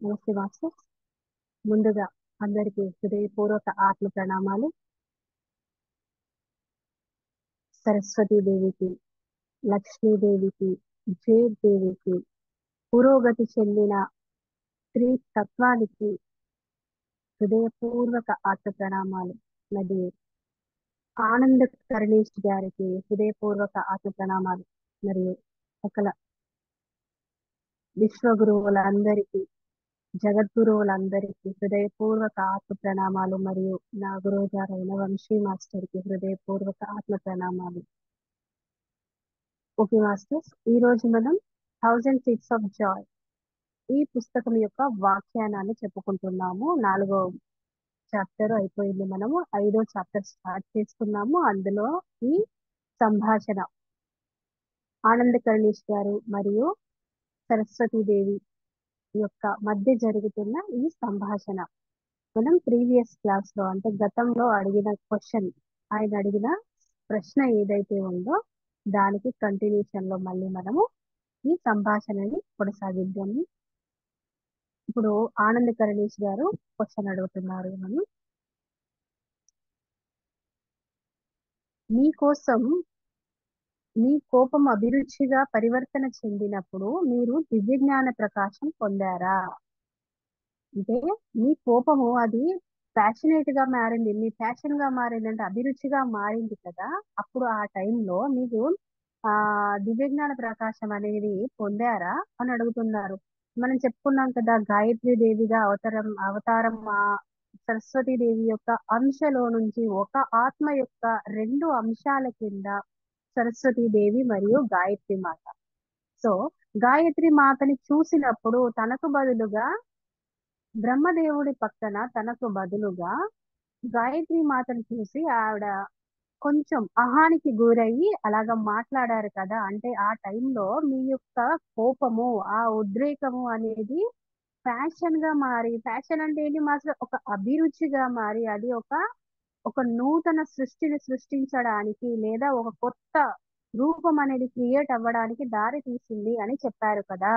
నమస్తే మాస్టర్. ముందుగా అందరికీ హృదయపూర్వక ఆత్మ ప్రణామాలు. సరస్వతీదేవికి, లక్ష్మీదేవికి, జయదేవికి, పురోగతి చెందిన స్త్రీ తత్వానికి హృదయపూర్వక ఆత్మ ప్రణామాలు. మరియు ఆనంద కరుణేష్ గారికి హృదయపూర్వక ఆత్మ ప్రణామాలు. మరియు సకల విశ్వగురువులందరికీ, జగద్గురువులందరికీ హృదయపూర్వక ఆత్మ ప్రణామాలు. మరియు నా గురువు గారైన వంశీ మాస్టర్ కి హృదయపూర్వక ఆత్మ ప్రణామాలు. ఓకే మాస్టర్స్, ఈ రోజు మనం 1000 Seeds of Joy ఈ పుస్తకం యొక్క వ్యాఖ్యానాన్ని చెప్పుకుంటున్నాము. 4వ చాప్టర్ అయిపోయింది. మనము 5వ చాప్టర్ స్టార్ట్ చేసుకున్నాము. అందులో ఈ సంభాషణ ఆనంద కరుణేష్ గారు మరియు సరస్వతీదేవి యొక్క మధ్య జరుగుతున్న ఈ సంభాషణ మనం ప్రీవియస్ క్లాస్ లో, అంటే గతంలో అడిగిన క్వశ్చన్, ఆయన అడిగిన ప్రశ్న ఏదైతే ఉందో దానికి కంటిన్యూషన్ లో మళ్ళీ మనము ఈ సంభాషణని కొనసాగిద్దాము. ఇప్పుడు ఆనంద కరుణేష్ గారు క్వశ్చన్ అడుగుతున్నారు. మనం మీకోసం మీ కోపం అభిరుచిగా పరివర్తన చెందినప్పుడు మీరు దివ్య జ్ఞాన ప్రకాశం పొందారా? అంటే మీ కోపము అది ప్యాషనేట్ గా మారింది, మీ ప్యాషన్ గా మారింది, అంటే అభిరుచిగా మారింది కదా. అప్పుడు ఆ టైంలో మీకు ఆ దివ్య జ్ఞాన ప్రకాశం అనేది పొందారా అని అడుగుతున్నారు. మనం చెప్పుకున్నాం కదా, గాయత్రి దేవిగా అవతారం సరస్వతి దేవి యొక్క అంశలో నుంచి ఒక ఆత్మ యొక్క 2 అంశాల కింద సరస్వతి దేవి మరియు గాయత్రి మాత. సో గాయత్రి మాతని చూసినప్పుడు తనకు బదులుగా బ్రహ్మదేవుడి పక్కన తనకు బదులుగా గాయత్రి మాతను చూసి ఆవిడ కొంచెం అహానికి గురయ్యి అలాగా మాట్లాడారు కదా. అంటే ఆ టైంలో మీ యొక్క కోపము, ఆ ఉద్రేకము అనేది ఫ్యాషన్ గా మారి, ఫ్యాషన్ అంటే ఏంటి మాత్రం ఒక అభిరుచిగా మారి, అది ఒక ఒక నూతన సృష్టిని సృష్టించడానికి లేదా ఒక కొత్త రూపం అనేది క్రియేట్ అవ్వడానికి దారి తీసింది అని చెప్పారు కదా.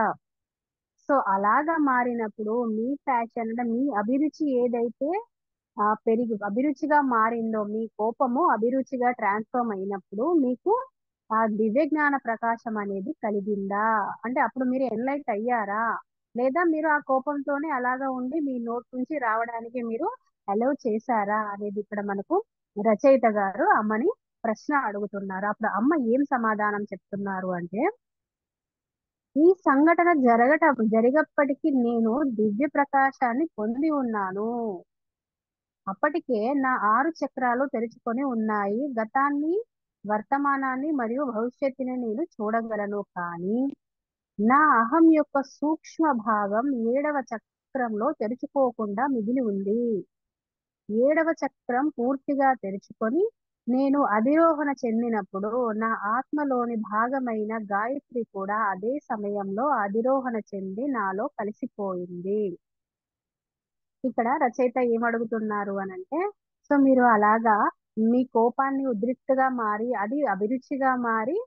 సో అలాగా మారినప్పుడు మీ ఫ్యాషన్ అంటే మీ అభిరుచి ఏదైతే పెరిగి అభిరుచిగా మారిందో, మీ కోపము అభిరుచిగా ట్రాన్స్ఫార్మ్ అయినప్పుడు మీకు ఆ దివ్య జ్ఞాన ప్రకాశం అనేది కలిగిందా? అంటే అప్పుడు మీరు ఎన్లైట్ అయ్యారా, లేదా మీరు ఆ కోపంతోనే అలాగా ఉండి మీ నోట్ నుంచి రావడానికి మీరు అలౌ చేశారా అనేది ఇక్కడ మనకు రచయిత గారు అమ్మని ప్రశ్న అడుగుతున్నారు. అప్పుడు అమ్మ ఏం సమాధానం చెప్తున్నారు అంటే, ఈ సంఘటన జరిగప్పటికీ నేను దివ్య ప్రకాశాన్ని పొంది ఉన్నాను. అప్పటికే నా 6 చక్రాలు తెరుచుకొని ఉన్నాయి. గతాన్ని, వర్తమానాన్ని మరియు భవిష్యత్తుని నేను చూడగలను. కానీ నా అహం యొక్క సూక్ష్మ భాగం 7వ చక్రంలో తెరుచుకోకుండా మిగిలి ఉంది. 7వ చక్రం పూర్తిగా తెరుచుకొని నేను అధిరోహణ చెందినప్పుడు నా ఆత్మలోని భాగమైన గాయత్రి కూడా అదే సమయంలో అధిరోహణ చెంది నాలో కలిసిపోయింది. ఇక్కడ రచయిత ఏమడుగుతున్నారు అనంటే, సో మీరు అలాగా మీ కోపాన్ని ఉద్రిక్తగా మారి అది అభిరుచిగా మారి,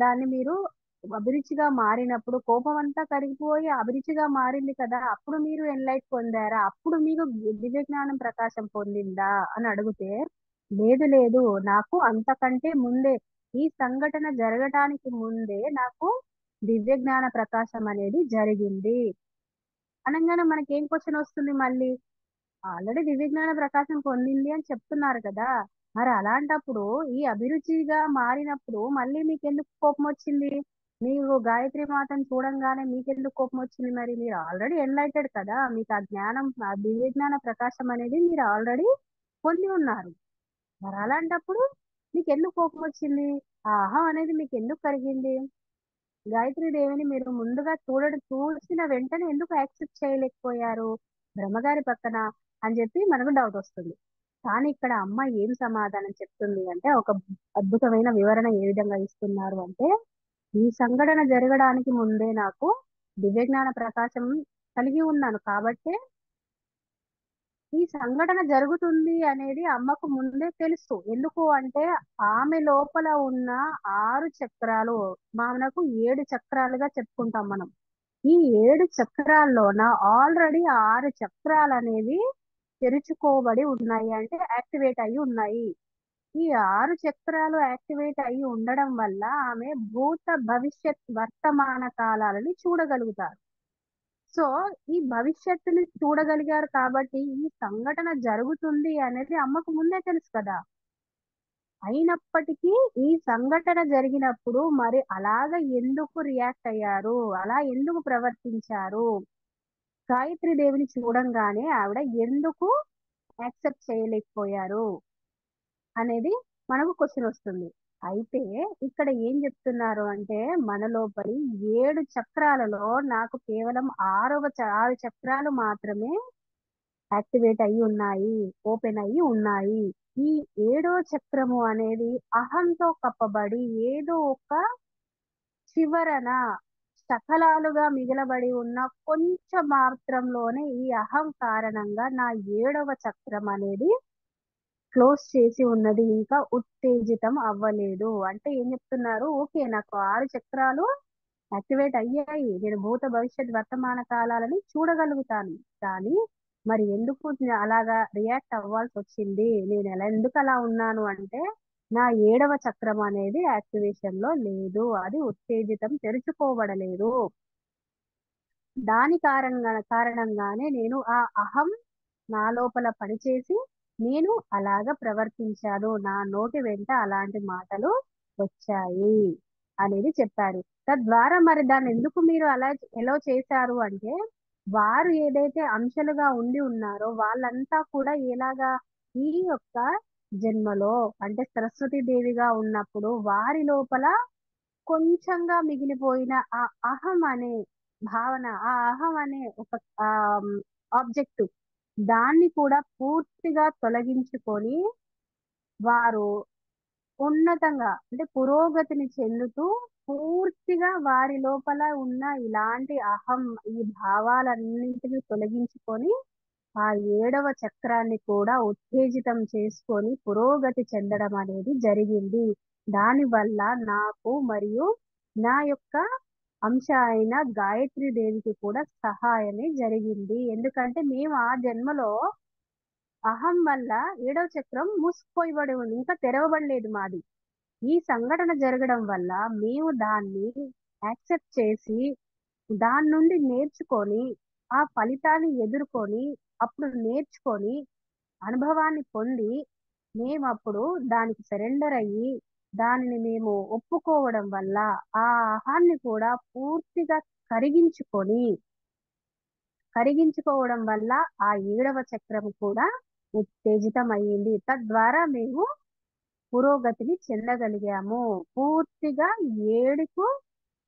దాన్ని మీరు అభిరుచిగా మారినప్పుడు కోపం అంతా కరిగిపోయి అభిరుచిగా మారింది కదా, అప్పుడు మీరు ఎన్లైట్ పొందారా, అప్పుడు మీకు దివ్య జ్ఞానం ప్రకాశం పొందిందా అని అడిగితే, లేదు లేదు, నాకు అంతకంటే ముందే, ఈ సంఘటన జరగటానికి ముందే నాకు దివ్య జ్ఞాన ప్రకాశం అనేది జరిగింది అనగానే మనకి ఏం క్వశ్చన్ వస్తుంది మళ్ళీ? ఆల్రెడీ దివ్య జ్ఞాన ప్రకాశం పొందింది అని చెప్తున్నారు కదా, మరి అలాంటప్పుడు ఈ అభిరుచిగా మారినప్పుడు మళ్ళీ మీకు ఎందుకు కోపం వచ్చింది? మీరు గాయత్రి మాతను చూడంగానే మీకెందుకు కోపం వచ్చింది? మరి మీరు ఆల్రెడీ ఎన్లైటెడ్ కదా, మీకు ఆ జ్ఞానం, ఆ దివ్య జ్ఞాన ప్రకాశం అనేది మీరు ఆల్రెడీ పొంది ఉన్నారు. మరి అలాంటప్పుడు మీకు ఎందుకు కోపం వచ్చింది? ఆ అహం అనేది మీకు ఎందుకు కలిగింది? గాయత్రి దేవిని మీరు ముందుగా చూసిన వెంటనే ఎందుకు యాక్సెప్ట్ చేయలేకపోయారు బ్రహ్మగారి పక్కన అని చెప్పి మనకు డౌట్ వస్తుంది. కానీ ఇక్కడ అమ్మ ఏం సమాధానం చెప్తుంది అంటే, ఒక అద్భుతమైన వివరణ ఏ విధంగా ఇస్తున్నారు అంటే, ఈ సంఘటన జరగడానికి ముందే నాకు దివ్య జ్ఞాన ప్రకాశం కలిగి ఉన్నాను కాబట్టి ఈ సంఘటన జరుగుతుంది అనేది అమ్మకు ముందే తెలుసు. ఎందుకు అంటే ఆమె లోపల ఉన్న 6 చక్రాలు, మనకు 7 చక్రాలుగా చెప్పుకుంటాం మనం. ఈ 7 చక్రాల్లోన ఆల్రెడీ 6 చక్రాలు అనేవి తెరుచుకోబడి ఉన్నాయి, అంటే యాక్టివేట్ అయి ఉన్నాయి. ఈ 6 చక్రాలు యాక్టివేట్ అయి ఉండడం వల్ల ఆమె భూత భవిష్యత్ వర్తమాన కాలాలని చూడగలుగుతారు. సో ఈ భవిష్యత్తుని చూడగలిగారు కాబట్టి ఈ సంఘటన జరుగుతుంది అనేది అమ్మకు ముందే తెలుసు కదా. అయినప్పటికీ ఈ సంఘటన జరిగినప్పుడు మరి అలాగ ఎందుకు రియాక్ట్ అయ్యారు, అలా ఎందుకు ప్రవర్తించారు, గాయత్రి దేవిని చూడంగానే ఆవిడ ఎందుకు యాక్సెప్ట్ చేయలేకపోయారు అనేది మనకు క్వశ్చన్ వస్తుంది. అయితే ఇక్కడ ఏం చెప్తున్నారు అంటే మన లోపలి 7 చక్రాలలో నాకు కేవలం 6 చక్రాలు మాత్రమే యాక్టివేట్ అయి ఉన్నాయి, ఓపెన్ అయి ఉన్నాయి. ఈ 7వ చక్రము అనేది అహంతో కప్పబడి ఏదో ఒక చివరన శకలాలుగా మిగిలబడి ఉన్న కొంచెం మాత్రంలోనే ఈ అహం కారణంగా నా 7వ చక్రం అనేది క్లోజ్ చేసి ఉన్నది, ఇంకా ఉత్తేజితం అవ్వలేదు. అంటే ఏం చెప్తున్నారు, ఓకే నాకు 6 చక్రాలు యాక్టివేట్ అయ్యాయి, నేను భూత భవిష్యత్ వర్తమాన కాలాలని చూడగలుగుతాను, కానీ మరి ఎందుకు అలాగా రియాక్ట్ అవ్వాల్సి వచ్చింది, నేను ఎందుకు అలా ఉన్నాను అంటే నా 7వ చక్రం అనేది యాక్టివేషన్ లో లేదు, అది ఉత్తేజితం తెరుచుకోబడలేదు. దాని కారణంగానే నేను ఆ అహం నా లోపల పనిచేసి నేను అలాగ ప్రవర్తించాను, నా నోటి వెంట అలాంటి మాటలు వచ్చాయి అనేది చెప్పారు. తద్వారా మరి దాన్ని ఎందుకు మీరు అలా ఎలా చేశారు అంటే వారు ఏదైతే అంశాలుగా ఉండి ఉన్నారో వాళ్ళంతా కూడా ఎలాగా ఈ యొక్క జన్మలో అంటే సరస్వతి దేవిగా ఉన్నప్పుడు వారి లోపల కొంచెంగా మిగిలిపోయిన ఆ అహం అనే భావన, ఆ అహం అనే ఒక ఆబ్జెక్ట్, దాన్ని కూడా పూర్తిగా తొలగించుకొని వారు ఉన్నతంగా అంటే పురోగతిని చెందుతూ పూర్తిగా వారి లోపల ఉన్న ఇలాంటి అహం ఈ భావాలన్నింటినీ తొలగించుకొని ఆ 7వ చక్రాన్ని కూడా ఉత్తేజితం చేసుకొని పురోగతి చెందడం అనేది జరిగింది. దానివల్ల నాకు మరియు నా యొక్క అంశ అయిన గాయత్రి దేవికి కూడా సహాయమే జరిగింది. ఎందుకంటే మేము ఆ జన్మలో అహం వల్ల 7వ చక్రం మూసుకుపోయబడి ఉంది, ఇంకా తెరవబడలేదు మాది. ఈ సంఘటన జరగడం వల్ల మేము దాన్ని యాక్సెప్ట్ చేసి దాని నుండి నేర్చుకొని ఆ ఫలితాన్ని ఎదుర్కొని అప్పుడు నేర్చుకొని అనుభవాన్ని పొంది మేము అప్పుడు దానికి సరెండర్ అయ్యి దానిని మేము ఒప్పుకోవడం వల్ల ఆ ఆహాన్ని కూడా పూర్తిగా కరిగించుకొని కరిగించుకోవడం వల్ల ఆ 7వ చక్రం కూడా ఉత్తేజితం అయ్యింది. తద్వారా మేము పురోగతిని చెందగలిగాము. పూర్తిగా ఏడుకు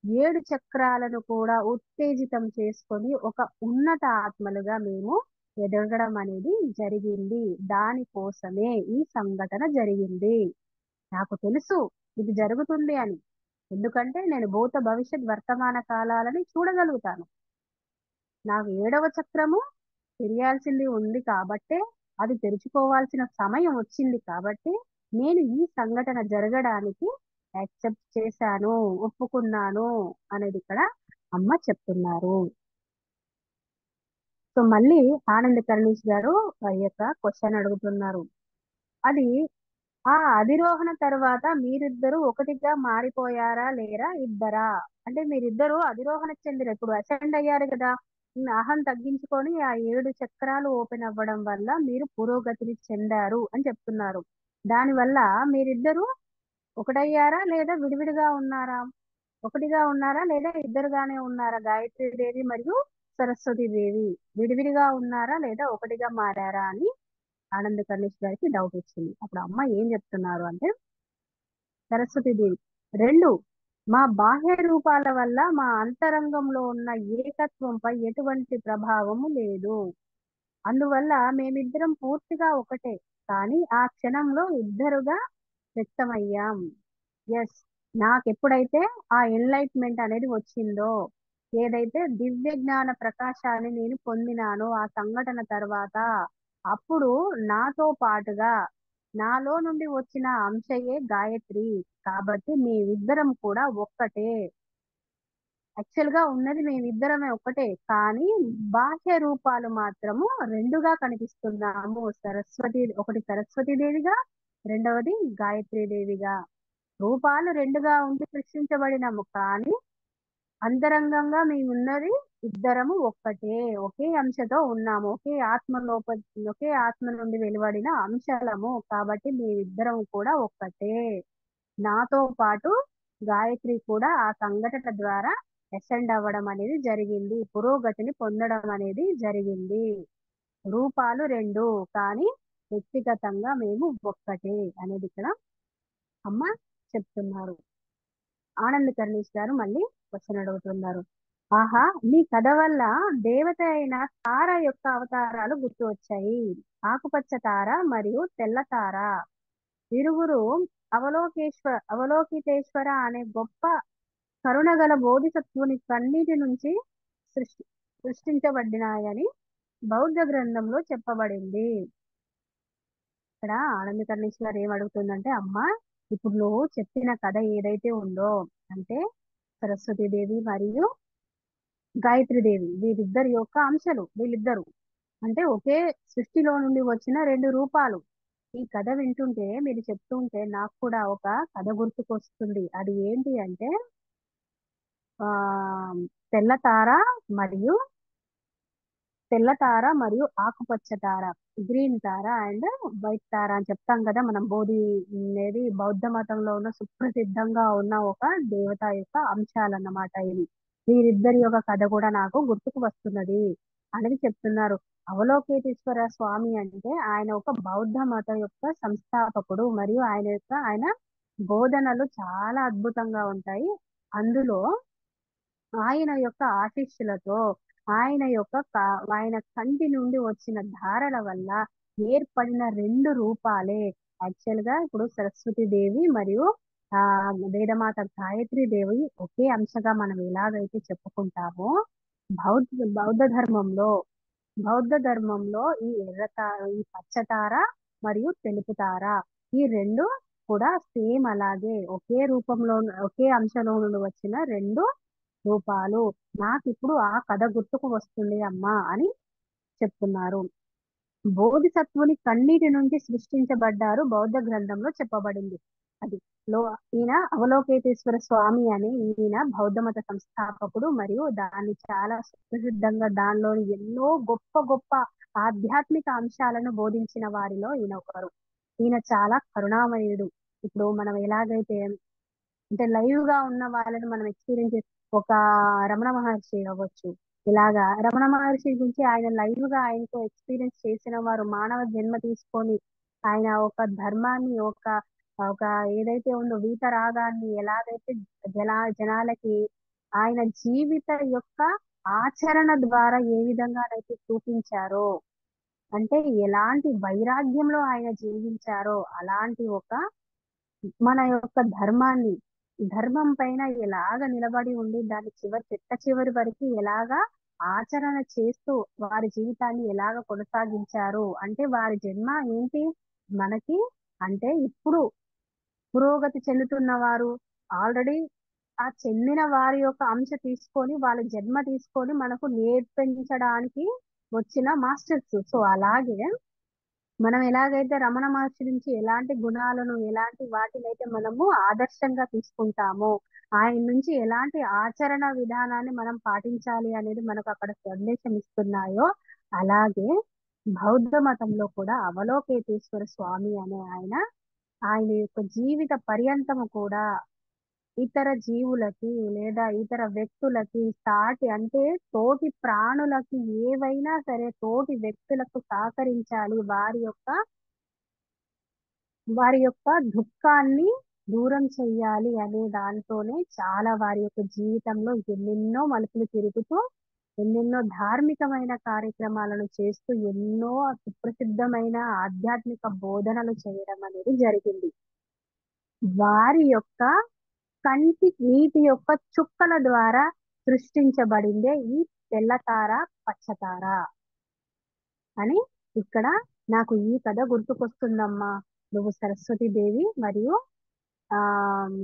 7 చక్రాలను కూడా ఉత్తేజితం చేసుకొని ఒక ఉన్నత ఆత్మలుగా మేము ఎదగడం అనేది జరిగింది. దానికోసమే ఈ సంఘటన జరిగింది. నాకు తెలుసు ఇది జరుగుతుంది అని, ఎందుకంటే నేను భూత భవిష్యత్ వర్తమాన కాలాలని చూడగలుగుతాను. నాకు 7వ చక్రము తెలియాల్సింది ఉంది కాబట్టే, అది తెరుచుకోవాల్సిన సమయం వచ్చింది కాబట్టి నేను ఈ సంఘటన జరగడానికి యాక్సెప్ట్ చేశాను, ఒప్పుకున్నాను అనేది ఇక్కడ అమ్మ చెప్తున్నారు. సో మళ్ళీ ఆనంద్ కర్ణీష్ గారు వారి యొక్క క్వశ్చన్ అడుగుతున్నారు. అది ఆ అధిరోహణ తర్వాత మీరిద్దరూ ఒకటిగా మారిపోయారా లేరా ఇద్దరా? అంటే మీరిద్దరూ అధిరోహణ చెందిన ఇప్పుడు అసెండ్ అయ్యారు కదా, అహం తగ్గించుకొని ఆ 7 చక్రాలు ఓపెన్ అవ్వడం వల్ల మీరు పురోగతిని చెందారు అని చెప్తున్నారు. దానివల్ల మీరిద్దరూ ఒకటయ్యారా లేదా విడివిడిగా ఉన్నారా? ఒకటిగా ఉన్నారా లేదా ఇద్దరుగానే ఉన్నారా? గాయత్రి దేవి మరియు సరస్వతి దేవి విడివిడిగా ఉన్నారా లేదా ఒకటిగా మారారా అని ఆనంద్ కర్ణేష్ గారికి డౌట్ వచ్చింది. అప్పుడు అమ్మ ఏం చెప్తున్నారు అంటే సరస్వతి దేవి రెండు మా బాహ్య రూపాల వల్ల మా అంతరంగంలో ఉన్న ఏకత్వంపై ఎటువంటి ప్రభావము లేదు. అందువల్ల మేమిద్దరం పూర్తిగా ఒకటే, కానీ ఆ క్షణంలో ఇద్దరుగా వ్యక్తమయ్యాం. ఎస్, నాకెప్పుడైతే ఆ ఎన్లైట్మెంట్ అనేది వచ్చిందో, ఏదైతే దివ్య జ్ఞాన ప్రకాశాన్ని నేను పొందినానో ఆ సంఘటన తర్వాత, అప్పుడు నాతో పాటుగా నాలో నుండి వచ్చిన అంశయే గాయత్రి, కాబట్టి మేమిద్దరం కూడా ఒక్కటే యాక్చువల్ గా ఉన్నది మేమిద్దరమే ఒక్కటే, కానీ బాహ్య రూపాలు మాత్రము రెండుగా కనిపిస్తున్నాము. ఒకటి సరస్వతి దేవిగా, రెండవది గాయత్రి దేవిగా. రూపాలు రెండుగా ఉండి సృష్టించబడినాము, కానీ అంతరంగంగా మేమున్నది ఇద్దరము ఒక్కటే. ఒకే అంశతో ఉన్నాము. ఒకే ఆత్మ నుండి వెలువడిన అంశాలము. కాబట్టి మేమిద్దరం కూడా ఒక్కటే. నాతో పాటు గాయత్రి కూడా ఆ సంఘటన ద్వారా అసెండ్ అవ్వడం అనేది జరిగింది. పురోగతిని పొందడం అనేది జరిగింది. రూపాలు రెండు, కానీ వ్యక్తిగతంగా మేము ఒక్కటే అనేది ఇక్కడ అమ్మ చెప్తున్నారు. ఆనంద్ కర్ణీష్ గారు మళ్ళీ క్వశ్చన్ అడుగుతున్నారు. ఆహా, మీ కథ వల్ల దేవత అయిన తార యొక్క అవతారాలు గుర్తు వచ్చాయి. ఆకుపచ్చ తార మరియు తెల్ల తార ఇరువురు అవలోకితేశ్వర అనే గొప్ప కరుణగల బోధిసత్వుని కన్నీటి నుంచి సృష్టి సృష్టించబడినాయని బౌద్ధ గ్రంథంలో చెప్పబడింది. ఇక్కడ ఆనంద కర్ణేష్ గారు ఏం అడుగుతుందంటే, అమ్మ, ఇప్పుడు నువ్వు చెప్పిన కథ ఏదైతే ఉందో, అంటే సరస్వతీదేవి మరియు గాయత్రీదేవి వీరిద్దరి యొక్క అంశాలు, వీళ్ళిద్దరు అంటే ఒకే సృష్టిలో నుండి వచ్చిన రెండు రూపాలు. ఈ కథ వింటుంటే, మీరు చెప్తుంటే నాకు కూడా ఒక కథ గుర్తుకొస్తుంది. అది ఏంటి అంటే, ఆ తెల్ల తార మరియు ఆకుపచ్చ తార, గ్రీన్ తార అండ్ వైట్ తార అని చెప్తాం కదా మనం. బోధి అనేది బౌద్ధ మతంలో ఉన్న సుప్రసిద్ధంగా ఉన్న ఒక దేవత యొక్క అంశాలన్నమాట ఇవి. వీరిద్దరి యొక్క కథ కూడా నాకు గుర్తుకు వస్తున్నది అనేది చెప్తున్నారు. అవలోకేతేశ్వర స్వామి అంటే ఆయన ఒక బౌద్ధ మత యొక్క సంస్థాపకుడు, మరియు ఆయన బోధనలు చాలా అద్భుతంగా ఉంటాయి. అందులో ఆయన యొక్క ఆశీస్సులతో, ఆయన కంటి నుండి వచ్చిన ధారల వల్ల ఏర్పడిన రెండు రూపాలే యాక్చువల్ గా ఇప్పుడు సరస్వతి దేవి మరియు ఆ వేదమాత గాయత్రి దేవి ఒకే అంశగా మనం ఎలాగైతే చెప్పుకుంటామో, బౌద్ధ బౌద్ధ ధర్మంలో బౌద్ధ ధర్మంలో ఈ పచ్చతార మరియు తెలుపు తార, ఈ రెండు కూడా సేమ్ అలాగే ఒకే రూపంలో, ఒకే అంశంలో నుండి వచ్చిన రెండు రూపాలు. నాకు ఇప్పుడు ఆ కథ గుర్తుకు వస్తుంది అమ్మా అని చెప్తున్నారు. బోధిసత్వుని కన్నీటి నుంచి సృష్టించబడ్డారు బౌద్ధ గ్రంథంలో చెప్పబడింది. అది లో ఈయన అవలోకేతేశ్వర స్వామి అని, ఈయన బౌద్ధ మత సంస్థాపకుడు, మరియు దాన్ని చాలా సుప్రసిద్ధంగా దానిలోని ఎన్నో గొప్ప గొప్ప ఆధ్యాత్మిక అంశాలను బోధించిన వారిలో ఈయన ఒకరు. ఈయన చాలా కరుణామయుడు. ఇప్పుడు మనం ఎలాగైతే అంటే లైవ్ గా ఉన్న వాళ్ళని మనం ఎక్స్పీరియన్స్ ఒక రమణ మహర్షి అవ్వచ్చు. ఇలాగా రమణ మహర్షి గురించి ఆయన లైవ్ గా ఆయనతో ఎక్స్పీరియన్స్ చేసిన వారు, మానవ జన్మ తీసుకొని ఆయన ఒక ధర్మాన్ని, ఒక ఒక ఏదైతే ఉందో వీతరాగాన్ని ఎలాగైతే జనాలకి ఆయన జీవిత యొక్క ఆచరణ ద్వారా ఏ విధంగానైతే చూపించారో, అంటే ఎలాంటి వైరాగ్యంలో ఆయన జీవించారో అలాంటి ఒక మన యొక్క ధర్మం పైన ఎలాగ నిలబడి ఉండి దాన్ని చివరి వరకు ఎలాగా ఆచరణ చేస్తూ వారి జీవితాన్ని ఎలాగ కొనసాగించారు. అంటే వారి జన్మ ఏంటి మనకి, అంటే ఇప్పుడు పురోగతి చెందుతున్న వారు ఆల్రెడీ ఆ చెందిన వారి యొక్క అంశ తీసుకొని, వాళ్ళ జన్మ తీసుకొని మనకు నేర్పించడానికి వచ్చిన మాస్టర్స్. సో అలాగే మనం ఎలాగైతే రమణ మహర్షి నుంచి ఎలాంటి గుణాలను, ఎలాంటి వాటినైతే మనము ఆదర్శంగా తీసుకుంటామో, ఆయన నుంచి ఎలాంటి ఆచరణ విధానాన్ని మనం పాటించాలి అనేది మనకు అక్కడ సందేశం ఇస్తున్నాయో, అలాగే బౌద్ధ మతంలో కూడా అవలోకేతేశ్వర స్వామి అనే ఆయన యొక్క జీవిత పర్యంతము కూడా ఇతర జీవులకి లేదా ఇతర వ్యక్తులకి సాటి, అంటే తోటి ప్రాణులకి ఏవైనా సరే తోటి వ్యక్తులకు సహకరించాలి, వారి యొక్క దుఃఖాన్ని దూరం చెయ్యాలి అనే దాంతోనే చాలా వారి యొక్క జీవితంలో ఎన్నెన్నో మలుపులు తిరుగుతూ, ఎన్నెన్నో ధార్మికమైన కార్యక్రమాలను చేస్తూ, ఎన్నో సుప్రసిద్ధమైన ఆధ్యాత్మిక బోధనలు చేయడం అనేది జరిగింది. వారి యొక్క కంటి నీటి యొక్క చుక్కల ద్వారా సృష్టించబడిందే ఈ తెల్లతార పచ్చతార అని ఇక్కడ నాకు ఈ కథ గుర్తుకొస్తుందమ్మా. నువ్వు సరస్వతి దేవి మరియు ఆ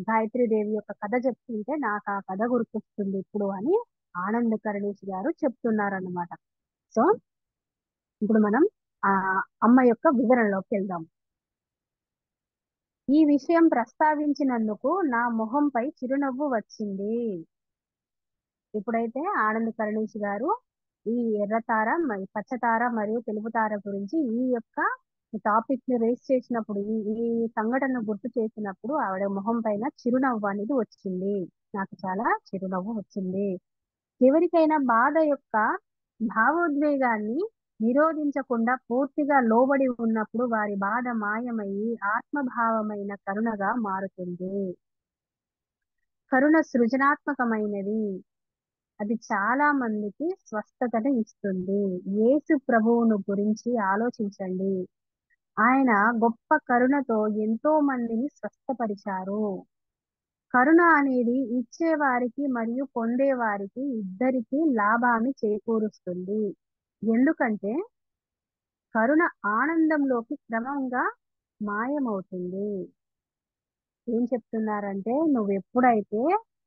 గాయత్రి దేవి యొక్క కథ చెప్తుంటే నాకు ఆ కథ గుర్తొస్తుంది ఇప్పుడు అని ఆనంద్ కరణేష్ గారు చెప్తున్నారన్నమాట. సో ఇప్పుడు మనం ఆ అమ్మ యొక్క వివరణలోకి వెళ్దాం. ఈ విషయం ప్రస్తావించినందుకు నా మొహంపై చిరునవ్వు వచ్చింది. ఇప్పుడైతే ఆనంద్ కరణేష్ గారు ఈ ఎర్రతార పచ్చతార మరియు తెలుపు తార గురించి ఈ యొక్క టాపిక్ ని రేస్ చేసినప్పుడు ఈ సంఘటన గుర్తు చేసినప్పుడు ఆవిడ మొహం పైన చిరునవ్వు అనేది వచ్చింది. నాకు చాలా చిరునవ్వు వచ్చింది. ఎవరికైనా బాధ యొక్క భావోద్వేగాన్ని నిరోధించకుండా పూర్తిగా లోబడి ఉన్నప్పుడు వారి బాధ మాయమయ్యి ఆత్మభావమైన కరుణగా మారుతుంది. కరుణ సృజనాత్మకమైనది. అది చాలా మందికి స్వస్థతను ఇస్తుంది. యేసు ప్రభువును గురించి ఆలోచించండి. ఆయన గొప్ప కరుణతో ఎంతో మందిని స్వస్థపరిచారు. కరుణ అనేది ఇచ్చేవారికి మరియు పొందేవారికి ఇద్దరికీ లాభాన్ని చేకూరుస్తుంది. ఎందుకంటే కరుణ ఆనందంలోకి క్రమంగా మాయమవుతుంది. ఏం చెప్తున్నారంటే నువ్వు ఎప్పుడైతే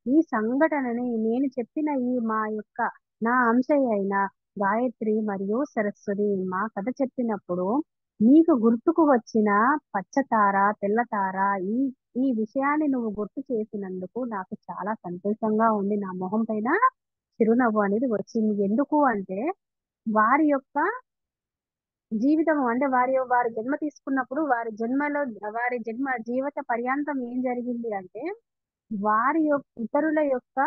ఈ సంఘటనని నేను చెప్పిన ఈ మా యొక్క నా అంశయ్య అయిన గాయత్రి మరియు సరస్వతి మా కథ చెప్పినప్పుడు నీకు గుర్తుకు వచ్చిన పచ్చతార తెల్లతార ఈ ఈ విషయాన్ని నువ్వు గుర్తు చేసినందుకు నాకు చాలా సంతోషంగా ఉంది. నా మొహం పైన చిరునవ్వు అనేది వచ్చింది. ఎందుకు అంటే వారి యొక్క జీవితం అంటే వారి జన్మ తీసుకున్నప్పుడు వారి జన్మ జీవిత పర్యాంతం ఏం జరిగింది అంటే వారి యొక్క ఇతరుల యొక్క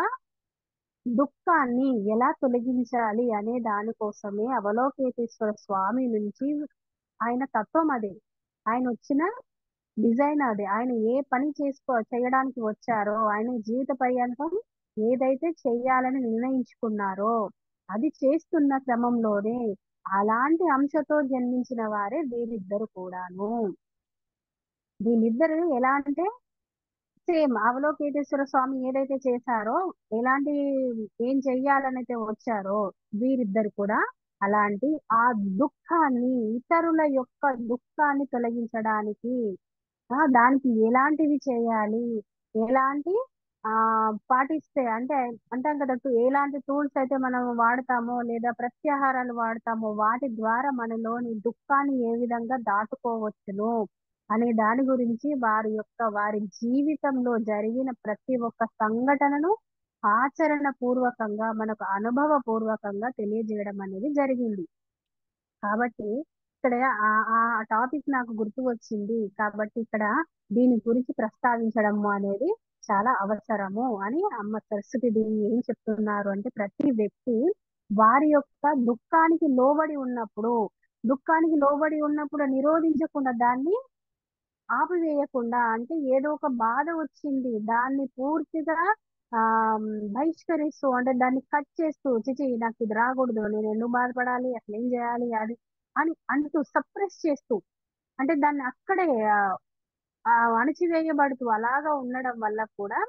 దుఃఖాన్ని ఎలా తొలగించాలి అనే దానికోసమే అవలోకేతేశ్వర స్వామి నుంచి ఆయన తత్వం అదే. ఆయన వచ్చిన డిజైన్ అదే. ఆయన ఏ పని చేయడానికి వచ్చారో ఆయన జీవిత పర్యంతం ఏదైతే చెయ్యాలని నిర్ణయించుకున్నారో అది చేస్తున్న క్రమంలోనే అలాంటి అంశతో జన్మించిన వారే వీరిద్దరు కూడాను. వీళ్ళిద్దరు ఎలా అంటే సేమ్ అవలోకేతేశ్వర స్వామి ఏదైతే చేశారో ఎలాంటి ఏం చెయ్యాలనైతే వచ్చారో వీరిద్దరు కూడా అలాంటి ఆ దుఃఖాన్ని ఇతరుల యొక్క దుఃఖాన్ని తొలగించడానికి దానికి ఎలాంటివి చేయాలి ఎలాంటి ఆ పాటిస్తే అంటే అంటాం కదా ఎలాంటి టూల్స్ అయితే మనం వాడతామో లేదా ప్రత్యాహారాలు వాడతామో వాటి ద్వారా మనలోని దుఃఖాన్ని ఏ విధంగా దాటుకోవచ్చును అనే దాని గురించి వారి జీవితంలో జరిగిన ప్రతి ఒక్క సంఘటనను ఆచరణ పూర్వకంగా మనకు అనుభవ పూర్వకంగా తెలియజేయడం అనేది జరిగింది. కాబట్టి ఇక్కడ ఆ టాపిక్ నాకు గుర్తు వచ్చింది కాబట్టి ఇక్కడ దీని గురించి ప్రస్తావించడం అనేది చాలా అవసరము అని అమ్మ సరస్వతి దేవి ఏం చెప్తున్నారు అంటే ప్రతి వ్యక్తి వారి యొక్క దుఃఖానికి లోబడి ఉన్నప్పుడు నిరోధించకుండా దాన్ని ఆపివేయకుండా అంటే ఏదో ఒక బాధ వచ్చింది దాన్ని పూర్తిగా ఆ బహిష్కరిస్తూ అంటే దాన్ని కట్ చేస్తూ చిచి నాకు ఇది రాకూడదు నేను ఎందుకు బాధపడాలి అసలు ఏం చేయాలి అది అని అంటూ సప్రెస్ చేస్తూ అంటే దాన్ని అక్కడే ఆ అణచివేయబడుతూ అలాగా ఉండడం వల్ల కూడా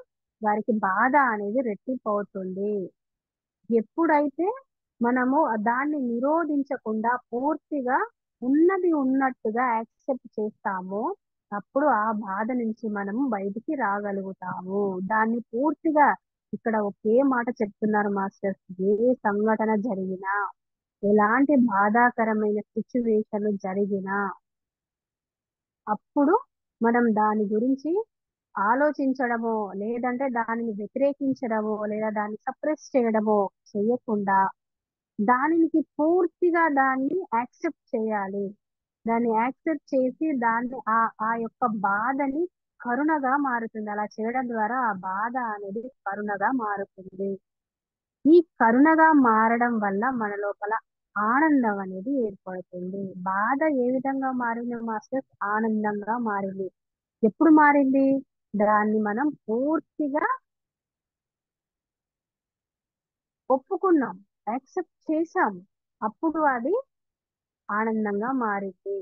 వారికి బాధ అనేది రెట్టింపు అవుతుంది. ఎప్పుడైతే మనము దాన్ని నిరోధించకుండా పూర్తిగా ఉన్నది ఉన్నట్టుగా యాక్సెప్ట్ చేస్తామో అప్పుడు ఆ బాధ నుంచి మనం బయటికి రాగలుగుతాము. దాన్ని పూర్తిగా ఇక్కడ ఒకే మాట చెప్తున్నారు మాస్టర్స్. ఏ సంఘటన జరిగినా ఎలాంటి బాధాకరమైన సిచ్యువేషన్ జరిగినా అప్పుడు మనం దాని గురించి ఆలోచించడమో లేదంటే దానిని వ్యతిరేకించడమో లేదా దాన్ని సప్రెస్ చేయడమో చేయకుండా దానికి పూర్తిగా దాన్ని యాక్సెప్ట్ చేయాలి. దాన్ని యాక్సెప్ట్ చేసి దాన్ని ఆ యొక్క బాధని కరుణగా మారుతుంది. అలా చేయడం ద్వారా ఆ బాధ అనేది కరుణగా మారుతుంది. ఈ కరుణగా మారడం వల్ల మన లోపల ఆనందం అనేది ఏర్పడుతుంది. బాధ ఏ విధంగా మారింది మాస్టర్స్? ఆనందంగా మారింది. ఎప్పుడు మారింది? దాన్ని మనం పూర్తిగా ఒప్పుకున్నాం, యాక్సెప్ట్ చేసాం, అప్పుడు అది ఆనందంగా మారింది.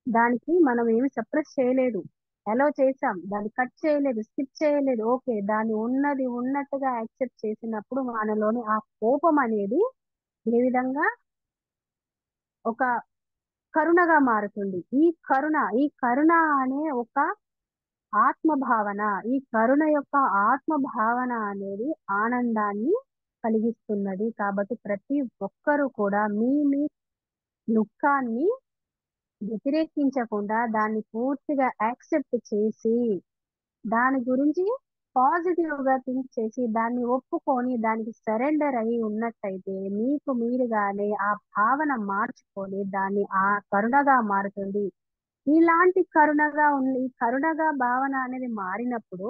దానికి మనం ఏమి సప్రెస్ చేయలేదు, అలో చేసాం, దాన్ని కట్ చేయలేదు, స్కిప్ చేయలేదు. ఓకే, దాన్ని ఉన్నది ఉన్నట్టుగా యాక్సెప్ట్ చేసినప్పుడు మనలోని ఆ కోపం అనేది ఏ విధంగా ఒక కరుణగా మారుతుంది. ఈ కరుణ అనే ఒక ఆత్మ భావన, ఈ కరుణ యొక్క ఆత్మ భావన అనేది ఆనందాన్ని కలిగిస్తున్నది. కాబట్టి ప్రతి ఒక్కరూ కూడా మీ దుఃఖాన్ని వ్యతిరేకించకుండా దాన్ని పూర్తిగా యాక్సెప్ట్ చేసి దాని గురించి పాజిటివ్ గా థింక్ చేసి దాన్ని ఒప్పుకొని దానికి సరెండర్ అయి ఉన్నట్టయితే మీకు మీరుగానే ఆ భావన మార్చుకొని దాన్ని ఆ కరుణగా మారుతుంది. ఇలాంటి కరుణగా ఉంది, ఈ కరుణగా భావన అనేది మారినప్పుడు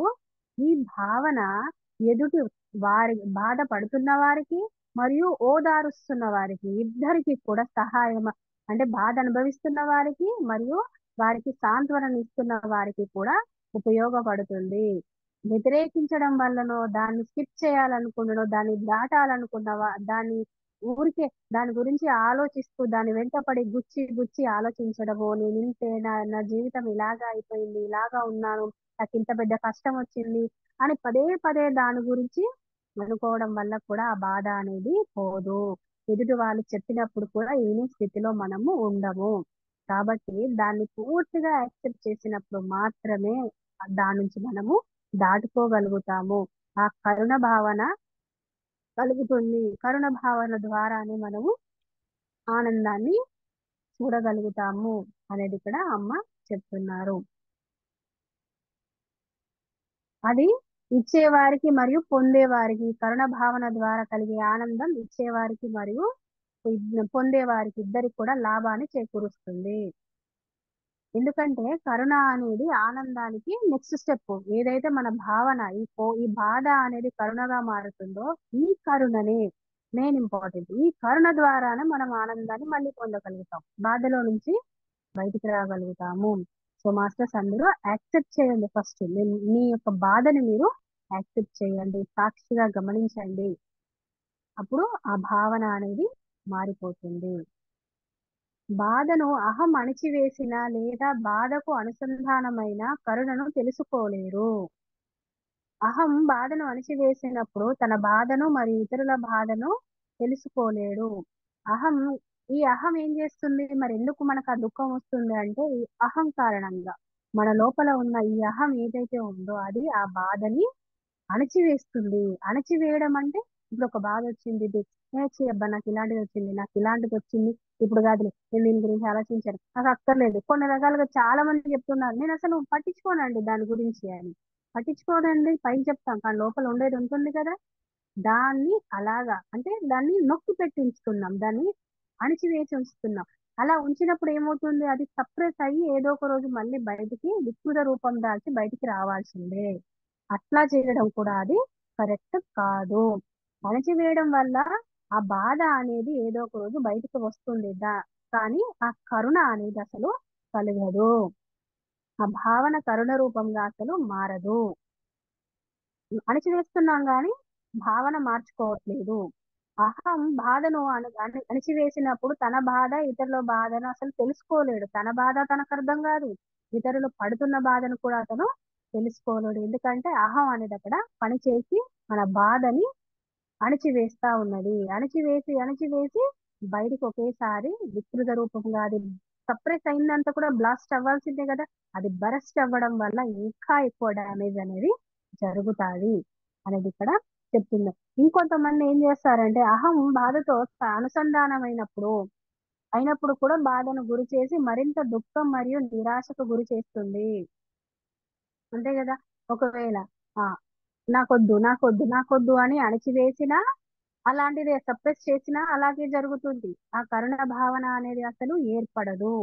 ఈ భావన ఎదుటి వారి బాధపడుతున్న వారికి మరియు ఓదారుస్తున్న వారికి ఇద్దరికి కూడా సహాయం, అంటే బాధ అనుభవిస్తున్న వారికి మరియు వారికి సాంత్వన ఇస్తున్న వారికి కూడా ఉపయోగపడుతుంది. వ్యతిరేకించడం వల్లనో దాన్ని స్కిప్ చేయాలనుకున్ననో దాన్ని దాటాలనుకున్నవా దాన్ని ఊరికే దాని గురించి ఆలోచిస్తూ దాని వెంటపడి గుచ్చి గుచ్చి ఆలోచించడము, నేను ఇంతే, నా జీవితం ఇలాగా అయిపోయింది, ఇలాగా ఉన్నాను, నాకు ఇంత పెద్ద కష్టం వచ్చింది అని పదే పదే దాని గురించి అనుకోవడం వల్ల కూడా ఆ బాధ అనేది పోదు. ఎదుటి వాళ్ళు చెప్పినప్పుడు కూడా వినే స్థితిలో మనము ఉండము. కాబట్టి దాన్ని పూర్తిగా యాక్సెప్ట్ చేసినప్పుడు మాత్రమే దాని నుంచి మనము దాటుకోగలుగుతాము. ఆ కరుణ భావన కలుగుతుంది. కరుణ భావన ద్వారానే మనము ఆనందాన్ని చూడగలుగుతాము అనేది ఇక్కడ అమ్మ చెప్తున్నారు. అది ఇచ్చేవారికి మరియు పొందేవారికి, కరుణ భావన ద్వారా కలిగే ఆనందం ఇచ్చేవారికి మరియు పొందేవారికి ఇద్దరికి కూడా లాభాన్ని చేకూరుస్తుంది. ఎందుకంటే కరుణ అనేది ఆనందానికి నెక్స్ట్ స్టెప్. ఏదైతే మన భావన ఈ బాధ అనేది కరుణగా మారుతుందో ఈ కరుణనే మెయిన్ ఇంపార్టెంట్. ఈ కరుణ ద్వారానే మనం ఆనందాన్ని మళ్ళీ పొందగలుగుతాం, బాధలో నుంచి బయటికి రాగలుగుతాము. సో మాస్టర్స్ అందరూ యాక్సెప్ట్ చేయండి. ఫస్ట్ మీ యొక్క బాధని మీరు యాక్సెప్ట్ చేయండి, సాక్షిగా గమనించండి. అప్పుడు ఆ భావన అనేది మారిపోతుంది. బాధను అహం అణిచివేసిన లేదా బాధకు అనుసంధానమైన కరుణను తెలుసుకోలేరు. అహం బాధను అణిచివేసినప్పుడు తన బాధను మరియు ఇతరుల బాధను తెలుసుకోలేడు. అహం ఈ అహం ఏం చేస్తుంది, మరి ఎందుకు మనకు ఆ దుఃఖం వస్తుంది అంటే ఈ అహం కారణంగా మన లోపల ఉన్న ఈ అహం ఏదైతే ఉందో అది ఆ బాధని అణచివేస్తుంది. అణచివేయడం అంటే ఇప్పుడు ఒక బాధ వచ్చింది, ఇది అబ్బా నాకు ఇలాంటిది వచ్చింది, నాకు ఇలాంటిది వచ్చింది, ఇప్పుడు కాదు, నేను దీని గురించి ఆలోచించాను, నాకు అక్కర్లేదు. కొన్ని రకాలుగా చాలా మంది చెప్తున్నారు, నేను అసలు పట్టించుకోనండి దాని గురించి అని. పట్టించుకోనండి పైకి చెప్తాం, కానీ లోపల ఉండేది ఉంటుంది కదా. దాన్ని అలాగా అంటే దాన్ని నొక్కి పెట్టి ఉంచుతున్నాం, దాన్ని అణిచివేసి ఉంచుతున్నాం. అలా ఉంచినప్పుడు ఏమవుతుంది, అది సప్రెస్ అయ్యి ఏదో ఒక రోజు మళ్ళీ బయటికి వికృత రూపం దాల్చి బయటికి రావాల్సిందే. అట్లా చేయడం కూడా అది కరెక్ట్ కాదు. అణచివేయడం వల్ల ఆ బాధ అనేది ఏదో ఒక రోజు బయటికి వస్తుంది కానీ ఆ కరుణ అనేది అసలు కలగదు. ఆ భావన కరుణ రూపంగా అసలు మారదు. అణచివేస్తున్నాం కానీ భావన మార్చుకోవట్లేదు. అహం బాధను అణిచివేసినప్పుడు తన బాధ ఇతరుల బాధను అసలు తెలుసుకోలేడు. తన బాధ తనకు అర్థం కాదు, ఇతరులు పడుతున్న బాధను కూడా అతను తెలుసుకోలేడు. ఎందుకంటే అహం అనేది అక్కడ పనిచేసి మన బాధని అణిచివేస్తా ఉన్నది. అణిచివేసి అణిచివేసి బయటికి ఒకేసారి వికృత రూపంగా అది సప్రెస్ అయిందంతా కూడా బ్లాస్ట్ అవ్వాల్సిందే కదా. అది బరస్ట్ అవ్వడం వల్ల ఇంకా ఎక్కువ డ్యామేజ్ అనేది జరుగుతాది అనేది ఇక్కడ చెప్తుంది. ఇంకొంతమంది ఏం చేస్తారంటే అహం బాధతో అనుసంధానమైనప్పుడు అయినప్పుడు కూడా బాధను గురి చేసి మరింత దుఃఖం మరియు నిరాశకు గురి చేస్తుంది. అంతే కదా. ఒకవేళ ఆ నాకొద్దు నాకొద్దు నాకొద్దు అని అణచివేసినా అలాంటిది సప్రెస్ చేసినా అలాగే జరుగుతుంది. ఆ కరుణ భావన అనేది అసలు ఏర్పడదు.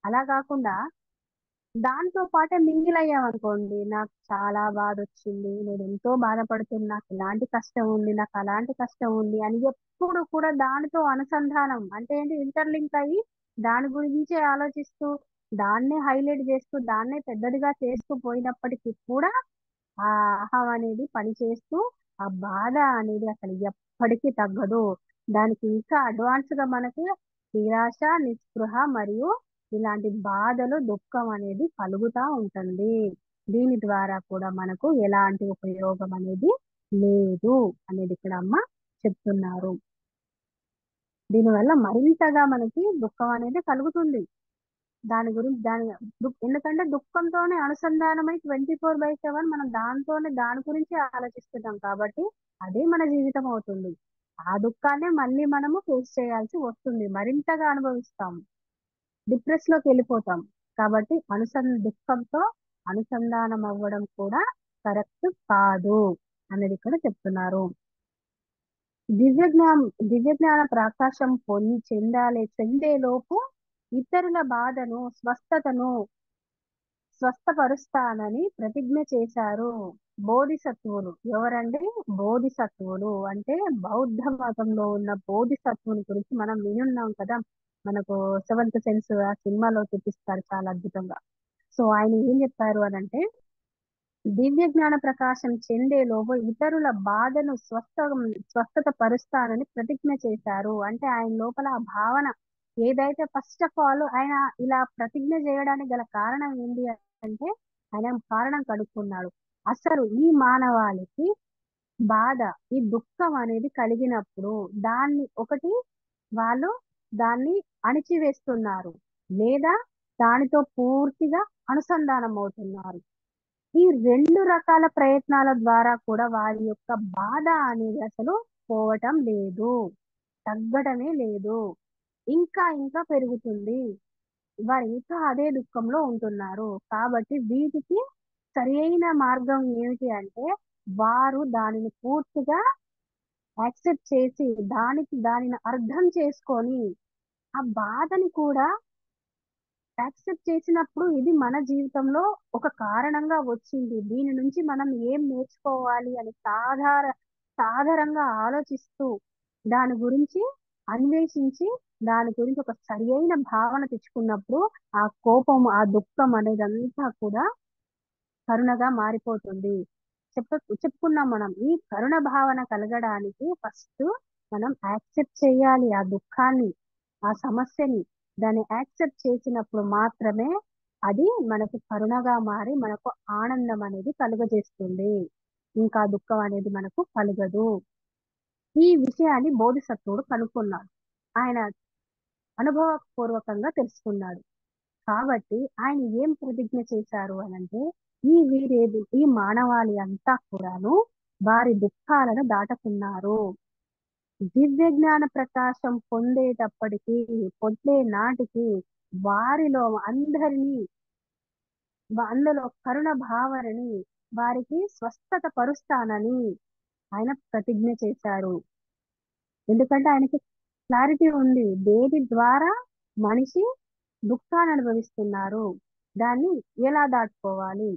అలా కాకుండా దాంతో పాటే మింగిల్ అయ్యామనుకోండి, నాకు చాలా బాధ వచ్చింది, నేను ఎంతో బాధపడుతున్నా, నాకు ఇలాంటి కష్టం ఉంది, నాకు అలాంటి కష్టం ఉంది అని ఎప్పుడు కూడా దానితో అనుసంధానం అంటే ఏంటి, ఇంటర్లింక్ అయ్యి దాని గురించే ఆలోచిస్తూ దాన్నే హైలైట్ చేస్తూ దాన్నే పెద్దదిగా చేస్తూ పోయినప్పటికీ కూడా ఆ అహం అనేది పనిచేస్తూ ఆ బాధ అనేది అసలు ఎప్పటికీ తగ్గదు. దానికి ఇంకా అడ్వాన్స్ గా మనకి నిరాశ, నిస్పృహ మరియు ఇలాంటి బాధలు, దుఃఖం అనేది కలుగుతా ఉంటుంది. దీని ద్వారా కూడా మనకు ఎలాంటి ఉపయోగం అనేది లేదు అనేది ఇక్కడ అమ్మ చెప్తున్నారు. దీనివల్ల మరింతగా మనకి దుఃఖం అనేది కలుగుతుంది. దాని గురించి ఎందుకంటే దుఃఖంతోనే అనుసంధానమై 24/7 మనం దాని గురించి ఆలోచిస్తున్నాం కాబట్టి అదే మన జీవితం అవుతుంది. ఆ దుఃఖాన్నే మళ్ళీ మనము ఫేస్ చేయాల్సి వస్తుంది, మరింతగా అనుభవిస్తాము, డిప్రెస్ లోకి వెళ్ళిపోతాం. కాబట్టి దుఃఖంతో అనుసంధానం అవ్వడం కూడా కరెక్ట్ కాదు అనేది ఇక్కడ చెప్తున్నారు. దివ్య జ్ఞానం దివ్య జ్ఞాన ప్రకాశం చెందే లోపు ఇతరుల బాధను స్వస్థపరుస్తానని ప్రతిజ్ఞ చేశారు బోధిసత్వులు. ఎవరండి? బోధిసత్వులు అంటే బౌద్ధ మతంలో ఉన్న బోధిసత్వుని గురించి మనం వినున్నాం కదా. మనకు సెవెంత్ సెన్స్ ఆ సినిమాలో చూపిస్తారు చాలా అద్భుతంగా. సో ఆయన ఏం చెప్పారు అని అంటే, దివ్య జ్ఞాన ప్రకాశం చెందేలోపు ఇతరుల బాధను స్వస్థత పరుస్తానని ప్రతిజ్ఞ చేశారు. అంటే ఆయన లోపల ఆ భావన ఏదైతే, ఫస్ట్ ఆఫ్ ఆల్ ఆయన ఇలా ప్రతిజ్ఞ చేయడానికి గల కారణం ఏంటి అంటే, ఆయన కారణం కనుక్కున్నాడు. అసలు ఈ మానవాళికి బాధ, ఈ దుఃఖం అనేది కలిగినప్పుడు వాళ్ళు దాన్ని అణిచివేస్తున్నారు, లేదా దానితో పూర్తిగా అనుసంధానం అవుతున్నారు. ఈ రెండు రకాల ప్రయత్నాల ద్వారా కూడా వారి యొక్క బాధ అనేది అసలు పోవటం లేదు, తగ్గడమే లేదు, ఇంకా ఇంకా పెరుగుతుంది. వారు ఇంకా అదే దుఃఖంలో ఉంటున్నారు. కాబట్టి వీటికి సరి అయిన మార్గం ఏమిటి అంటే, వారు దానిని పూర్తిగా యాక్సెప్ట్ చేసి దానిని అర్థం చేసుకొని ఆ బాధని కూడా యాక్సెప్ట్ చేసినప్పుడు ఇది మన జీవితంలో ఒక కారణంగా వచ్చింది, దీని నుంచి మనం ఏం నేర్చుకోవాలి అని సాధారణంగా ఆలోచిస్తూ దాని గురించి అన్వేషించి దాని గురించి ఒక సరి అయిన భావన తెచ్చుకున్నప్పుడు ఆ కోపం, ఆ దుఃఖం అనేది అంతా కూడా కరుణగా మారిపోతుంది. చెప్పుకున్నాం మనం, ఈ కరుణ భావన కలగడానికి ఫస్ట్ మనం యాక్సెప్ట్ చేయాలి ఆ దుఃఖాన్ని, ఆ సమస్యని. దాన్ని యాక్సెప్ట్ చేసినప్పుడు మాత్రమే అది మనకు కరుణగా మారి మనకు ఆనందం అనేది కలుగజేస్తుంది. ఇంకా దుఃఖం అనేది మనకు కలగదు. ఈ విషయాన్ని బోధిసత్వుడు కనుక్కున్నాడు, ఆయన అనుభవపూర్వకంగా తెలుసుకున్నాడు. కాబట్టి ఆయన ఏం ప్రతిజ్ఞ చేశారు అనంటే, ఈ మానవాళి అంతా కూడాను వారి దుఃఖాలను దాటుకున్నారు. దివ్య జ్ఞాన ప్రకాశం పొందే నాటికి వారిలో అందులో కరుణ భావనని వారికి స్వస్థత పరుస్తానని ఆయన ప్రతిజ్ఞ చేశారు. ఎందుకంటే ఆయనకి క్లారిటీ ఉంది, దేని ద్వారా మనిషి దుఃఖాన్ని అనుభవిస్తున్నారు, దాన్ని ఎలా దాటుకోవాలి.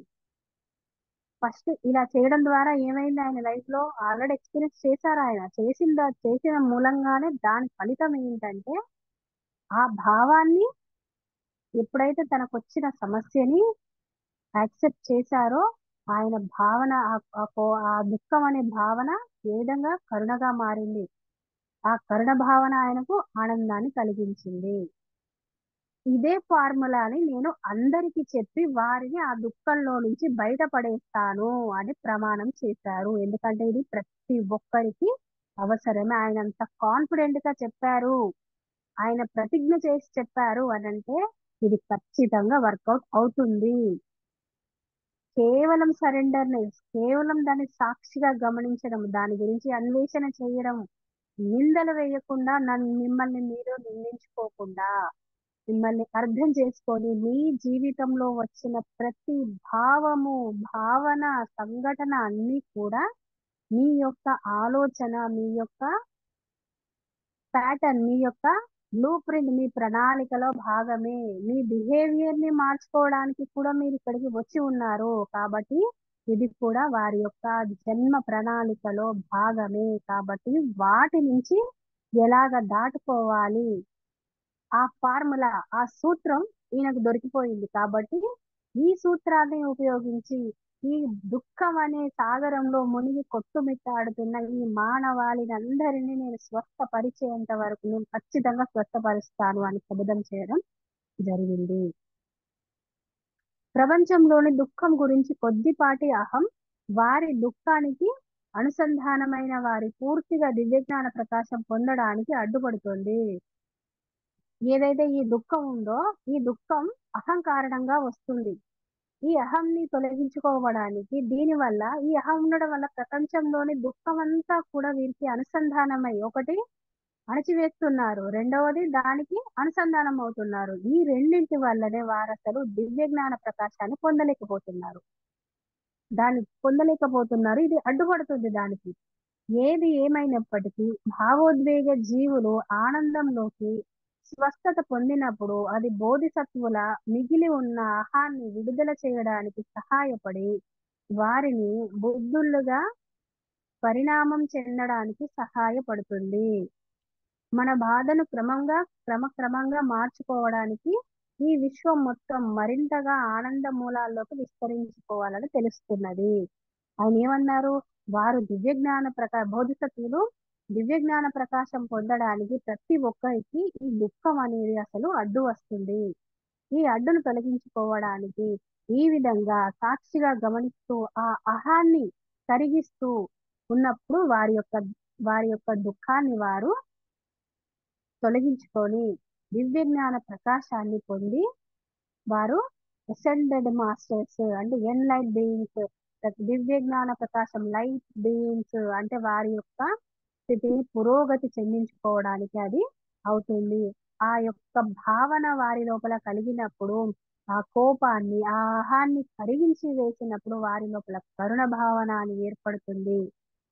ఫస్ట్ ఇలా చేయడం ద్వారా ఏమైంది, ఆయన లైఫ్ లో ఆల్రెడీ ఎక్స్పీరియన్స్ చేశారు. ఆయన చేసిన మూలంగానే దాని ఫలితం ఏంటంటే, ఆ భావాన్ని ఎప్పుడైతే తనకు వచ్చిన సమస్యని యాక్సెప్ట్ చేశారో, ఆయన భావన ఆ దుఃఖం అనే భావన ఏ విధంగా కరుణగా మారింది, ఆ కరుణ భావన ఆయనకు ఆనందాన్ని కలిగించింది. ఇదే ఫార్ములాని నేను అందరికి చెప్పి వారిని ఆ దుఃఖంలో నుంచి బయటపడేస్తాను అని ప్రమాణం చేశారు. ఎందుకంటే ఇది ప్రతి ఒక్కరికి అవసరమే. ఆయన అంత కాన్ఫిడెంట్ గా చెప్పారు, ఆయన ప్రతిజ్ఞ చేసి చెప్పారు అనంటే ఇది ఖచ్చితంగా వర్కౌట్ అవుతుంది. కేవలం సరెండర్నెస్, కేవలం దాన్ని సాక్షిగా గమనించడం, దాని గురించి అన్వేషణ చేయడం, నిందలు వేయకుండా మిమ్మల్ని మీరు నిందించుకోకుండా మిమ్మల్ని అర్థం చేసుకొని మీ జీవితంలో వచ్చిన ప్రతి భావము, భావన, సంఘటన అన్ని కూడా మీ యొక్క ఆలోచన, మీ యొక్క ప్యాటర్న్, మీ యొక్క బ్లూ ప్రింట్, మీ ప్రణాళికలో భాగమే. మీ బిహేవియర్ ని మార్చుకోవడానికి కూడా మీరు ఇక్కడికి వచ్చి ఉన్నారు. కాబట్టి ఇది కూడా వారి యొక్క జన్మ ప్రణాళికలో భాగమే. కాబట్టి వాటి నుంచి ఎలాగ దాటుకోవాలి, ఆ ఫార్ములా, ఆ సూత్రం ఈయనకు దొరికిపోయింది. కాబట్టి ఈ సూత్రాన్ని ఉపయోగించి ఈ దుఃఖం అనే సాగరంలో మునిగి కొట్టుమిట్టాడుతున్న ఈ మానవాళిని అందరినీ నేను స్వస్థపరిచేంత వరకు నేను ఖచ్చితంగా స్వస్థపరుస్తాను అని శపథం చేయడం జరిగింది. ప్రపంచంలోని దుఃఖం గురించి కొద్దిపాటి అహం వారి దుఃఖానికి అనుసంధానమైన వారి పూర్తిగా దివ్యజ్ఞాన ప్రకాశం పొందడానికి అడ్డుపడుతుంది. ఏదైతే ఈ దుఃఖం ఉందో ఈ దుఃఖం అహం కారణంగా వస్తుంది. ఈ అహంని తొలగించుకోవడానికి దీని వల్ల ఈ అహం ఉండడం వల్ల ప్రపంచంలోని దుఃఖం అంతా కూడా వీరికి అనుసంధానమై ఒకటి అణచివేస్తున్నారు, రెండవది దానికి అనుసంధానం అవుతున్నారు. ఈ రెండింటి వల్లనే వారు అసలు దివ్య జ్ఞాన ప్రకాశాన్ని పొందలేకపోతున్నారు. ఇది అడ్డుపడుతుంది దానికి. ఏది ఏమైనప్పటికీ భావోద్వేగ జీవులు ఆనందంలోకి స్వస్థత పొందినప్పుడు అది బోధిసత్వుల మిగిలి ఉన్న అహాన్ని విడుదల చేయడానికి సహాయపడి వారిని బుద్ధులుగా పరిణామం చెందడానికి సహాయపడుతుంది. మన బాధను క్రమక్రమంగా మార్చుకోవడానికి ఈ విశ్వం మొత్తం మరింతగా ఆనంద మూలాల్లోకి విస్తరించుకోవాలని తెలుస్తున్నది. ఆయన ఏమన్నారు? వారు బోధిసత్వులు దివ్య జ్ఞాన ప్రకాశం పొందడానికి ప్రతి ఒక్కరికి ఈ దుఃఖం అనేది అసలు అడ్డు వస్తుంది. ఈ అడ్డును తొలగించుకోవడానికి ఈ విధంగా సాక్షిగా గమనిస్తూ ఆ అహాన్ని కరిగిస్తూ ఉన్నప్పుడు వారి యొక్క దుఃఖాన్ని వారు తొలగించుకొని దివ్య జ్ఞాన ప్రకాశాన్ని పొంది వారు అసెండెడ్ మాస్టర్స్ అంటే ఎన్లైట్ బీయింగ్స్, దివ్య జ్ఞాన ప్రకాశం లైట్ బీయింగ్స్ అంటే వారి యొక్క స్థితిని పురోగతి చెందించుకోవడానికి అది అవుతుంది. ఆ యొక్క భావన వారి లోపల కలిగినప్పుడు ఆ కోపాన్ని ఆ ఆహాన్ని కరిగించి వేసినప్పుడు వారి లోపల కరుణ భావన అని ఏర్పడుతుంది.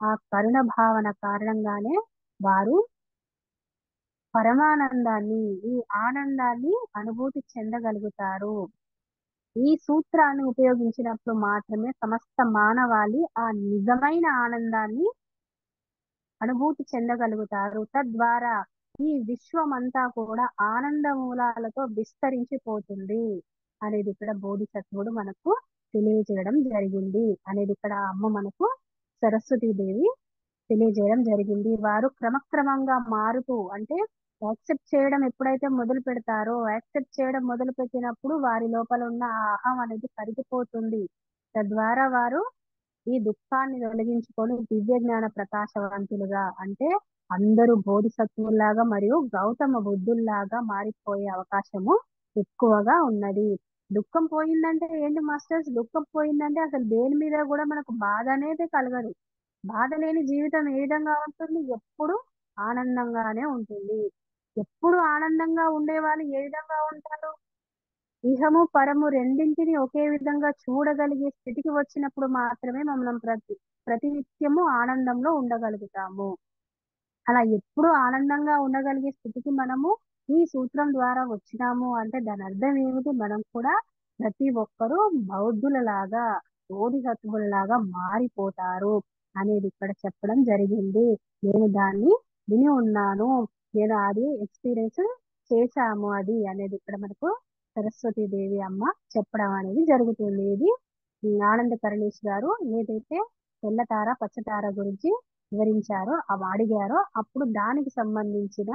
ఆ కరుణ భావన కారణంగానే వారు పరమానందాన్ని ఈ ఆనందాన్ని అనుభూతి చెందగలుగుతారు. ఈ సూత్రాన్ని ఉపయోగించినప్పుడు మాత్రమే సమస్త మానవాళి ఆ నిజమైన ఆనందాన్ని అనుభూతి చెందగలుగుతారు. తద్వారా ఈ విశ్వమంతా కూడా ఆనంద మూలాలతో విస్తరించిపోతుంది అనేది ఇక్కడ బోధిసత్వుడు మనకు తెలియజేయడం జరిగింది అనేది ఇక్కడ అమ్మ మనకు సరస్వతీదేవి తెలియజేయడం జరిగింది. వారు క్రమక్రమంగా మారుతూ అంటే యాక్సెప్ట్ చేయడం ఎప్పుడైతే మొదలు పెడతారో యాక్సెప్ట్ చేయడం మొదలు పెట్టినప్పుడు వారి లోపల ఉన్న ఆ అహం అనేది కరిగిపోతుంది. తద్వారా వారు ఈ దుఃఖాన్ని తొలగించుకొని దివ్య జ్ఞాన ప్రకాశవంతులుగా అంటే అందరూ బోధిసత్వుల్లాగా మరియు గౌతమ బుద్ధుల్లాగా మారిపోయే అవకాశము ఎక్కువగా ఉన్నది. దుఃఖం పోయిందంటే ఏంటి మాస్టర్స్? దుఃఖం పోయిందంటే అసలు దేని మీద కూడా మనకు బాధ అనేది కలగదు. బాధ లేని జీవితం ఏ విధంగా ఉంటుంది? ఎప్పుడు ఆనందంగానే ఉంటుంది. ఎప్పుడు ఆనందంగా ఉండే వాళ్ళు ఏ విధంగా ఉంటారు? ఇహము పరము రెండింటిని ఒకే విధంగా చూడగలిగే స్థితికి వచ్చినప్పుడు మాత్రమే మనం ప్రతినిత్యము ఆనందంలో ఉండగలుగుతాము. అలా ఎప్పుడు ఆనందంగా ఉండగలిగే స్థితికి మనము ఈ సూత్రం ద్వారా వచ్చినాము అంటే దాని అర్థం ఏమిటి? మనం కూడా ప్రతి ఒక్కరూ బౌద్ధులలాగా బోధిసత్వులలాగా మారిపోతారు అనేది ఇక్కడ చెప్పడం జరిగింది. నేను దాన్ని విని ఉన్నాను, నేను అది ఎక్స్పీరియన్స్ చేశాము అది అనేది ఇక్కడ మనకు సరస్వతీదేవి అమ్మ చెప్పడం అనేది జరుగుతుంది. ఇది ఆనంద కరుణేష్ గారు ఏదైతే తెల్లతార పచ్చతార గురించి వివరించారో అవి అడిగారో అప్పుడు దానికి సంబంధించిన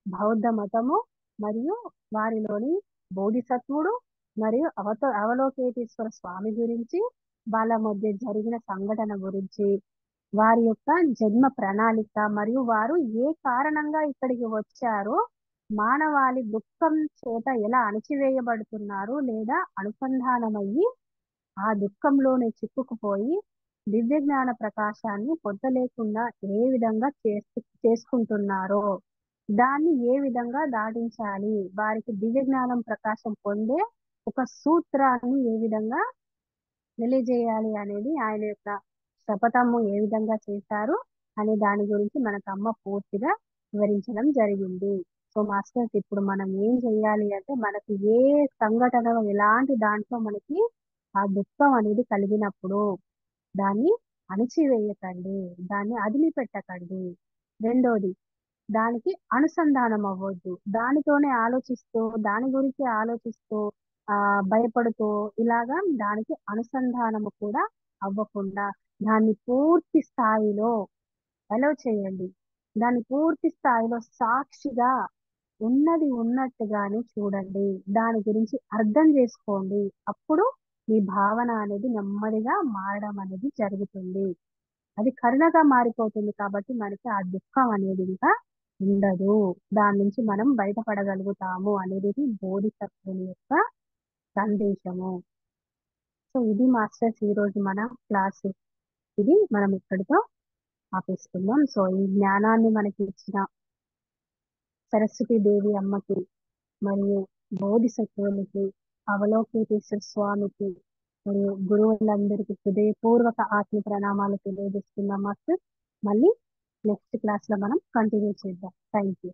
బౌద్ధ మతము మరియు వారిలోని బోధిసత్వుడు మరియు అవలోకేతేశ్వర స్వామి గురించి వాళ్ళ మధ్య జరిగిన సంఘటన గురించి వారి యొక్క జన్మ ప్రణాళిక మరియు వారు ఏ కారణంగా ఇక్కడికి వచ్చారో మానవాళి దుఃఖం చేత ఎలా అణచివేయబడుతున్నారు లేదా అనుసంధానమయ్యి ఆ దుఃఖంలోనే చిక్కుకుపోయి దివ్య జ్ఞాన ప్రకాశాన్ని పొందలేకుండా ఏ విధంగా చేసుకుంటున్నారో దాన్ని ఏ విధంగా దాటించాలి, వారికి దివ్య జ్ఞానం ప్రకాశం పొందే ఒక సూత్రాన్ని ఏ విధంగా తెలియజేయాలి అనేది ఆయన యొక్క శపథము ఏ విధంగా చేశారు అనే దాని గురించి మనకు అమ్మ పూర్తిగా వివరించడం జరిగింది. సో మాస్టర్స్ ఇప్పుడు మనం ఏం చేయాలి అంటే మనకి ఏ సంఘటన ఎలాంటి దాంట్లో మనకి ఆ దుఃఖం అనేది కలిగినప్పుడు దాన్ని అణిచివేయకండి, దాన్ని అదిలిపెట్టకండి. రెండోది దానికి అనుసంధానం అవ్వద్దు. దానితోనే ఆలోచిస్తూ దాని గురించి ఆలోచిస్తూ భయపడుతూ ఇలాగా దానికి అనుసంధానము కూడా అవ్వకుండా దాన్ని పూర్తి స్థాయిలో అలౌ చేయండి. దాన్ని పూర్తి స్థాయిలో సాక్షిగా ఉన్నది ఉన్నట్టుగానే చూడండి. దాని గురించి అర్థం చేసుకోండి. అప్పుడు మీ భావన అనేది నెమ్మదిగా మారడం అనేది జరుగుతుంది. అది కరుణగా మారిపోతుంది కాబట్టి మనకి ఆ దుఃఖం అనేది ఇంకా ఉండదు. దాని నుంచి మనం బయటపడగలుగుతాము అనేది బోధిసత్వుని యొక్క సందేశము. సో ఇది మాస్టర్స్ ఈ రోజు మన క్లాస్. ఇది మనం ఇక్కడితో ఆపేస్తున్నాం. సో ఈ జ్ఞానాన్ని మనకి ఇచ్చిన సరస్వతి దేవి అమ్మకి మరియు బోధిసత్వునికి, అవలోకితేశ్వర స్వామికి మరియు గురువులందరికీ హృదయపూర్వక ఆత్మ ప్రణామాలు తెలియజేస్తున్నాం మాస్టర్. మళ్ళీ నెక్స్ట్ క్లాస్ లో మనం కంటిన్యూ చేద్దాం. Thank you.